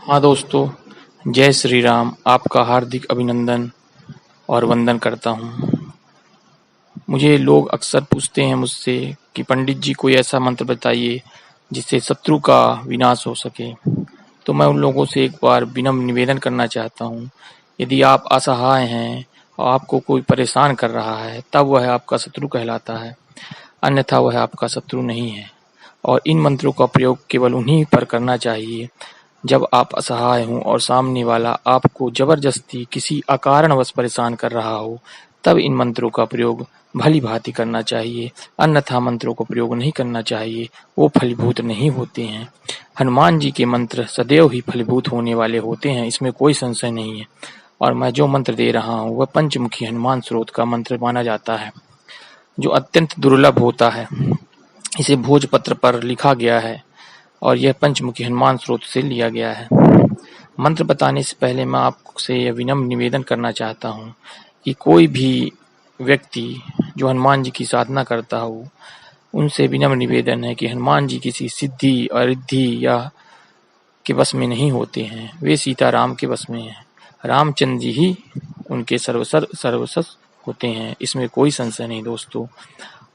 हाँ दोस्तों, जय श्री राम। आपका हार्दिक अभिनंदन और वंदन करता हूँ। मुझे लोग अक्सर पूछते हैं मुझसे कि पंडित जी कोई ऐसा मंत्र बताइए जिससे शत्रु का विनाश हो सके। तो मैं उन लोगों से एक बार विनम्र निवेदन करना चाहता हूँ, यदि आप असहाय हैं और आपको कोई परेशान कर रहा है तब वह आपका शत्रु कहलाता है, अन्यथा वह आपका शत्रु नहीं है। और इन मंत्रों का प्रयोग केवल उन्हीं पर करना चाहिए जब आप असहाय हों और सामने वाला आपको जबरदस्ती किसी अकारणवश परेशान कर रहा हो, तब इन मंत्रों का प्रयोग भली भांति करना चाहिए, अन्यथा मंत्रों का प्रयोग नहीं करना चाहिए, वो फलीभूत नहीं होते हैं। हनुमान जी के मंत्र सदैव ही फलीभूत होने वाले होते हैं, इसमें कोई संशय नहीं है। और मैं जो मंत्र दे रहा हूँ वह पंचमुखी हनुमान स्रोत का मंत्र माना जाता है, जो अत्यंत दुर्लभ होता है। इसे भोजपत्र पर लिखा गया है और यह पंचमुखी हनुमान स्रोत से लिया गया है। मंत्र बताने से पहले मैं आपसे यह विनम्र निवेदन करना चाहता हूँ कि कोई भी व्यक्ति जो हनुमान जी की साधना करता हो, उनसे विनम्र निवेदन है कि हनुमान जी किसी सिद्धि और रिद्धि या के वश में नहीं होते हैं, वे सीताराम के वश में हैं। रामचंद्र जी ही उनके सर्वस्व होते हैं, इसमें कोई संशय नहीं दोस्तों।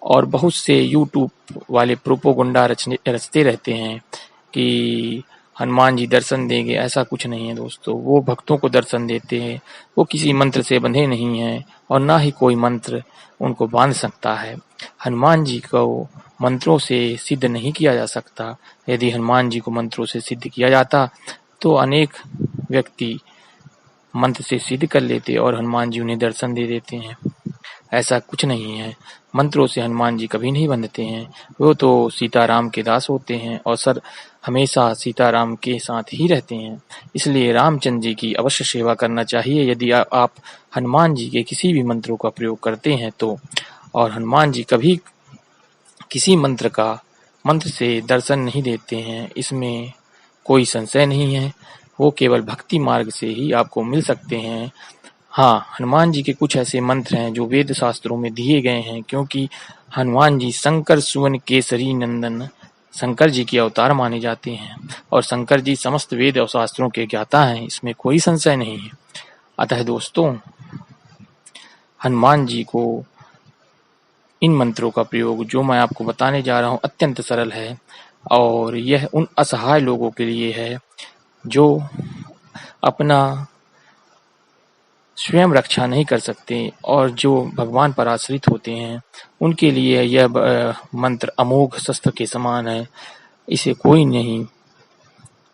और बहुत से यूट्यूब वाले प्रोपोगंडा रचते रहते हैं कि हनुमान जी दर्शन देंगे, ऐसा कुछ नहीं है दोस्तों। वो भक्तों को दर्शन देते हैं, वो किसी मंत्र से बंधे नहीं हैं और ना ही कोई मंत्र उनको बांध सकता है। हनुमान जी को मंत्रों से सिद्ध नहीं किया जा सकता। यदि हनुमान जी को मंत्रों से सिद्ध किया जाता तो अनेक व्यक्ति मंत्र से सिद्ध कर लेते और हनुमान जी उन्हें दर्शन दे देते हैं। ऐसा कुछ नहीं है, मंत्रों से हनुमान जी कभी नहीं बंधते हैं। वो तो सीताराम के दास होते हैं और हमेशा सीताराम के साथ ही रहते हैं। इसलिए रामचंद्र जी की अवश्य सेवा करना चाहिए यदि आप हनुमान जी के किसी भी मंत्रों का प्रयोग करते हैं तो। और हनुमान जी कभी किसी मंत्र से दर्शन नहीं देते हैं, इसमें कोई संशय नहीं है। वो केवल भक्ति मार्ग से ही आपको मिल सकते हैं। हाँ, हनुमान जी के कुछ ऐसे मंत्र हैं जो वेद शास्त्रों में दिए गए हैं, क्योंकि हनुमान जी शंकर सुवन केसरी नंदन शंकर जी के अवतार माने जाते हैं और शंकर जी समस्त वेद और शास्त्रों के ज्ञाता हैं, इसमें कोई संशय नहीं है। अतः दोस्तों, हनुमान जी को इन मंत्रों का प्रयोग जो मैं आपको बताने जा रहा हूँ अत्यंत सरल है और यह उन असहाय लोगों के लिए है जो अपना स्वयं रक्षा नहीं कर सकते और जो भगवान पर आश्रित होते हैं, उनके लिए यह मंत्र अमोघ शस्त्र के समान है। इसे कोई नहीं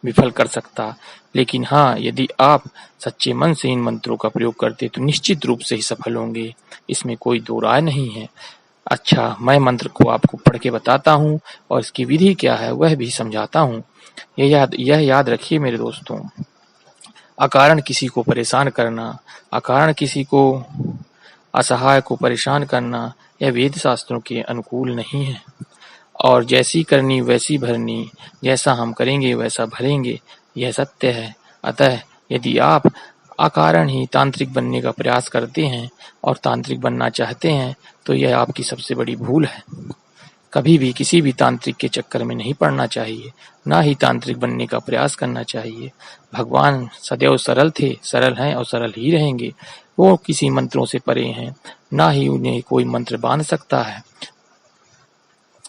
विफल कर सकता। लेकिन हाँ, यदि आप सच्चे मन से इन मंत्रों का प्रयोग करते तो निश्चित रूप से ही सफल होंगे, इसमें कोई दो राय नहीं है। अच्छा, मैं मंत्र को आपको पढ़ के बताता हूँ और इसकी विधि क्या है वह भी समझाता हूँ। यह याद रखिए मेरे दोस्तों, अकारण किसी को परेशान करना, अकारण किसी को असहाय को परेशान करना, यह वेद शास्त्रों के अनुकूल नहीं है। और जैसी करनी वैसी भरनी, जैसा हम करेंगे वैसा भरेंगे, यह सत्य है। अतः यदि आप अकारण ही तांत्रिक बनने का प्रयास करते हैं और तांत्रिक बनना चाहते हैं तो यह आपकी सबसे बड़ी भूल है। कभी भी किसी भी तांत्रिक के चक्कर में नहीं पड़ना चाहिए, ना ही तांत्रिक बनने का प्रयास करना चाहिए। भगवान सदैव सरल थे, सरल हैं और सरल ही रहेंगे। वो किसी मंत्रों से परे हैं, ना ही उन्हें कोई मंत्र बांध सकता है।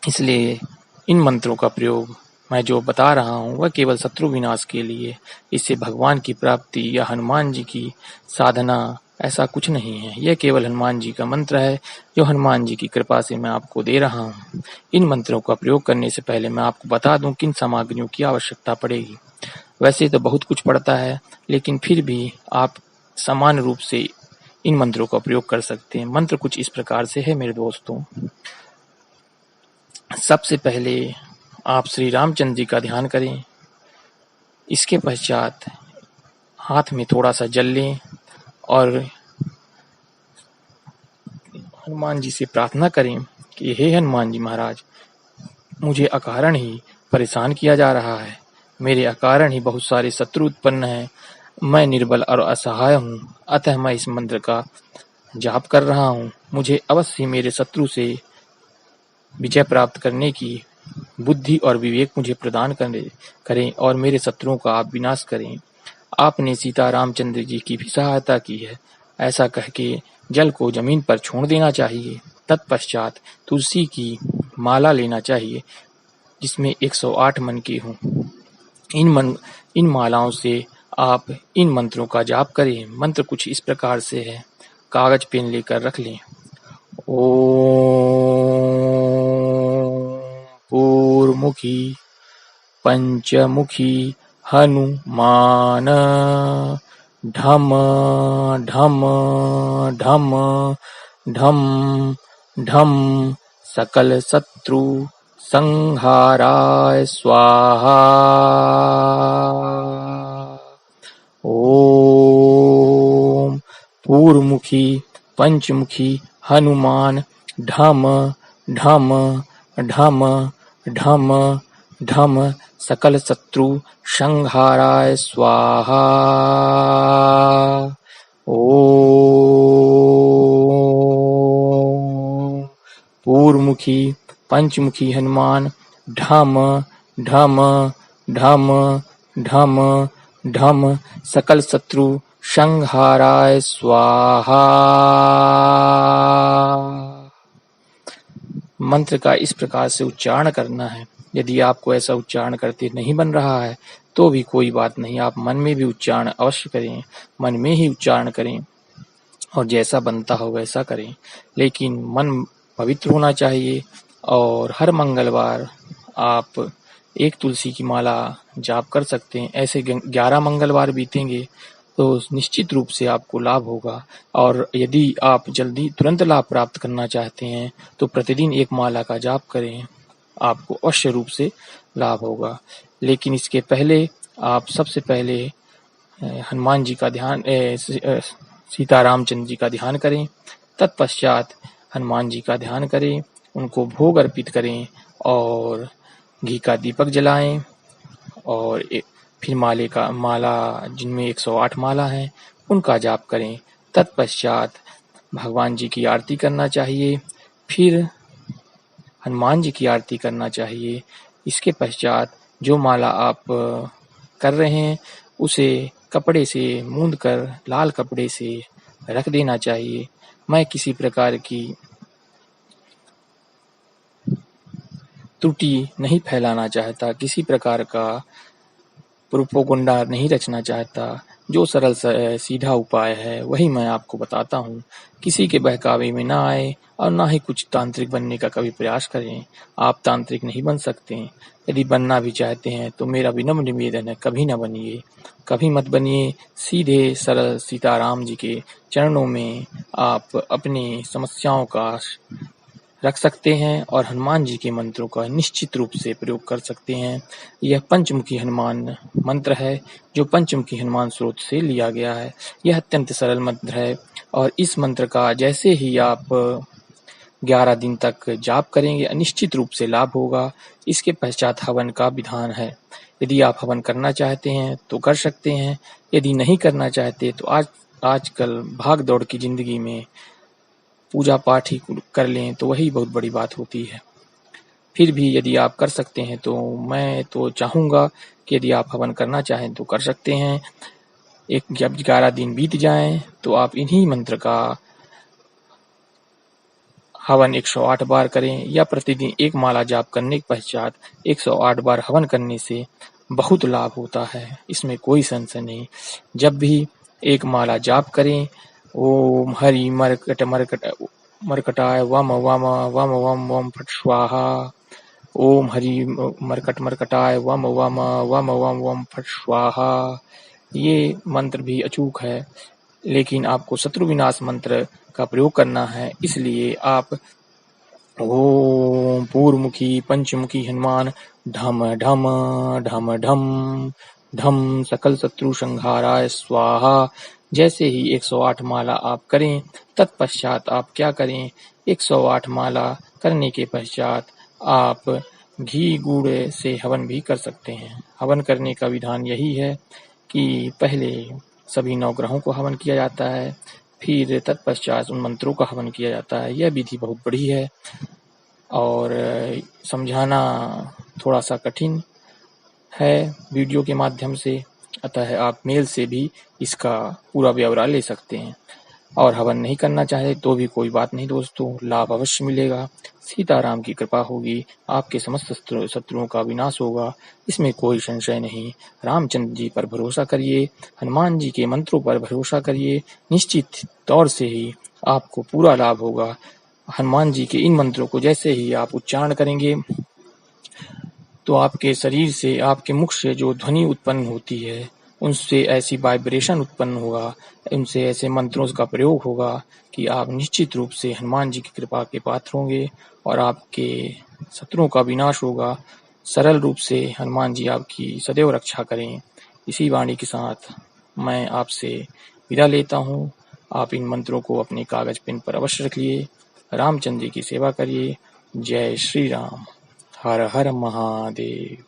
इसलिए इन मंत्रों का प्रयोग मैं जो बता रहा हूँ वह केवल शत्रु विनाश के लिए, इससे भगवान की प्राप्ति या हनुमान जी की साधना ऐसा कुछ नहीं है। यह केवल हनुमान जी का मंत्र है जो हनुमान जी की कृपा से मैं आपको दे रहा हूँ। इन मंत्रों का प्रयोग करने से पहले मैं आपको बता दूं किन सामग्रियों की आवश्यकता पड़ेगी। वैसे तो बहुत कुछ पड़ता है, लेकिन फिर भी आप समान रूप से इन मंत्रों का प्रयोग कर सकते हैं। मंत्र कुछ इस प्रकार से है मेरे दोस्तों। सबसे पहले आप श्री रामचंद्र जी का ध्यान करें। इसके पश्चात हाथ में थोड़ा सा जल लें और हनुमान जी से प्रार्थना करें कि हे हनुमान जी महाराज, मुझे अकारण ही परेशान किया जा रहा है। मेरे अकारण ही बहुत सारे शत्रु उत्पन्न हैं। मैं निर्बल और असहाय हूँ, अतः मैं इस मंत्र का जाप कर रहा हूँ। मुझे अवश्य मेरे शत्रु से विजय प्राप्त करने की बुद्धि और विवेक मुझे प्रदान करें और मेरे शत्रुओं का आप विनाश करें। आपने सीता रामचंद्र जी की भी सहायता की है। ऐसा कह के जल को जमीन पर छोड़ देना चाहिए। तत्पश्चात तुलसी की माला लेना चाहिए जिसमें 108 मन की हों। इन मालाओं से आप इन मंत्रों का जाप करें। मंत्र कुछ इस प्रकार से है, कागज पेन लेकर रख लें। ओम पूर्वमुखी पंचमुखी हनुमान ढम ढम ढम ढम ढम सकल शत्रु संहाराय स्वाहा। ओम पूर्वमुखी पंचमुखी हनुमान ढम ढम ढम ढम ढम सकल शत्रु संहाराय स्वाहा। ओम पूर्वमुखी पंचमुखी हनुमान ढम ढम ढम ढम ढम सकल शत्रु संहाराय स्वाहा। मंत्र का इस प्रकार से उच्चारण करना है। यदि आपको ऐसा उच्चारण करते नहीं बन रहा है तो भी कोई बात नहीं, आप मन में भी उच्चारण अवश्य करें, मन में ही उच्चारण करें और जैसा बनता हो वैसा करें, लेकिन मन पवित्र होना चाहिए। और हर मंगलवार आप एक तुलसी की माला जाप कर सकते हैं। ऐसे 11 मंगलवार बीतेंगे तो निश्चित रूप से आपको लाभ होगा। और यदि आप जल्दी तुरंत लाभ प्राप्त करना चाहते हैं तो प्रतिदिन एक माला का जाप करें, आपको अवश्य रूप से लाभ होगा। लेकिन इसके पहले आप सबसे पहले हनुमान जी का ध्यान, सीता रामचंद्र जी का ध्यान करें। तत्पश्चात हनुमान जी का ध्यान करें, उनको भोग अर्पित करें और घी का दीपक जलाएं और फिर माला जिनमें 108 माला है उनका जाप करें। तत्पश्चात भगवान जी की आरती करना चाहिए, फिर हनुमान जी की आरती करना चाहिए। इसके पश्चात जो माला आप कर रहे हैं उसे कपड़े से मूंद कर लाल कपड़े से रख देना चाहिए। मैं किसी प्रकार की त्रुटि नहीं फैलाना चाहता, किसी प्रकार का प्रोपोगंडा नहीं रचना चाहता। जो सरल सीधा उपाय है वही मैं आपको बताता हूँ। किसी के बहकावे में ना आए और ना ही कुछ तांत्रिक बनने का कभी प्रयास करें। आप तांत्रिक नहीं बन सकते। यदि बनना भी चाहते हैं तो मेरा विनम्र निवेदन है, कभी ना बनिए, कभी मत बनिए। सीधे सरल सीताराम जी के चरणों में आप अपनी समस्याओं का रख सकते हैं और हनुमान जी के मंत्रों का निश्चित रूप से प्रयोग कर सकते हैं। यह पंचमुखी हनुमान मंत्र है जो पंचमुखी हनुमान स्रोत से लिया गया है। यह अत्यंत सरल मंत्र है और इस मंत्र का जैसे ही आप 11 दिन तक जाप करेंगे निश्चित रूप से लाभ होगा। इसके पश्चात हवन का विधान है। यदि आप हवन करना चाहते हैं तो कर सकते हैं, यदि नहीं करना चाहते तो आजकल भाग दौड़ की जिंदगी में पूजा पाठ ही कर लें तो वही बहुत बड़ी बात होती है। फिर भी यदि आप कर सकते हैं तो मैं तो चाहूँगा कि यदि आप हवन करना चाहें तो कर सकते हैं। जब 11 दिन बीत जाएं तो आप इन्हीं मंत्र का हवन 108 बार करें या प्रतिदिन एक माला जाप करने के पश्चात 108 बार हवन करने से बहुत लाभ होता है, इसमें कोई संशय नहीं। जब भी एक माला जाप करें, ओम हरि मरकट मरकट मरकटाय वम वम वम वम वम फट स्वाहा। ओम हरि मरकट मरकटाय वम वम वम वम वम फट स्वाहा। ये मंत्र भी अचूक है, लेकिन आपको शत्रु विनाश मंत्र का प्रयोग करना है। इसलिए आप ओम पूर्वमुखी पंचमुखी हनुमान ढम ढम ढम ढम ढम सकल शत्रु संहाराय स्वाहा जैसे ही 108 माला आप करें, तत्पश्चात आप क्या करें, 108 माला करने के पश्चात आप घी गुड़ से हवन भी कर सकते हैं। हवन करने का विधान यही है कि पहले सभी 9 ग्रहों को हवन किया जाता है, फिर तत्पश्चात उन मंत्रों का हवन किया जाता है। यह विधि बहुत बड़ी है। और समझाना थोड़ा सा कठिन है वीडियो के माध्यम से, अतः आप मेल से भी इसका पूरा ब्यौरा ले सकते हैं। और हवन नहीं करना चाहे तो भी कोई बात नहीं दोस्तों, लाभ अवश्य मिलेगा। सीताराम की कृपा होगी, आपके समस्त शत्रुओं का विनाश होगा, इसमें कोई संशय नहीं। रामचंद्र जी पर भरोसा करिए, हनुमान जी के मंत्रों पर भरोसा करिए, निश्चित तौर से ही आपको पूरा लाभ होगा। हनुमान जी के इन मंत्रों को जैसे ही आप उच्चारण करेंगे तो आपके शरीर से, आपके मुख से जो ध्वनि उत्पन्न होती है उनसे ऐसी वाइब्रेशन उत्पन्न होगा, उनसे ऐसे मंत्रों का प्रयोग होगा कि आप निश्चित रूप से हनुमान जी की कृपा के पात्र होंगे और आपके शत्रुओं का विनाश होगा। सरल रूप से हनुमान जी आपकी सदैव रक्षा करें। इसी वाणी के साथ मैं आपसे विदा लेता हूँ। आप इन मंत्रों को अपने कागज पेन पर अवश्य रखिए। रामचंद्र जी की सेवा करिए। जय श्री राम। हर हर महादेव।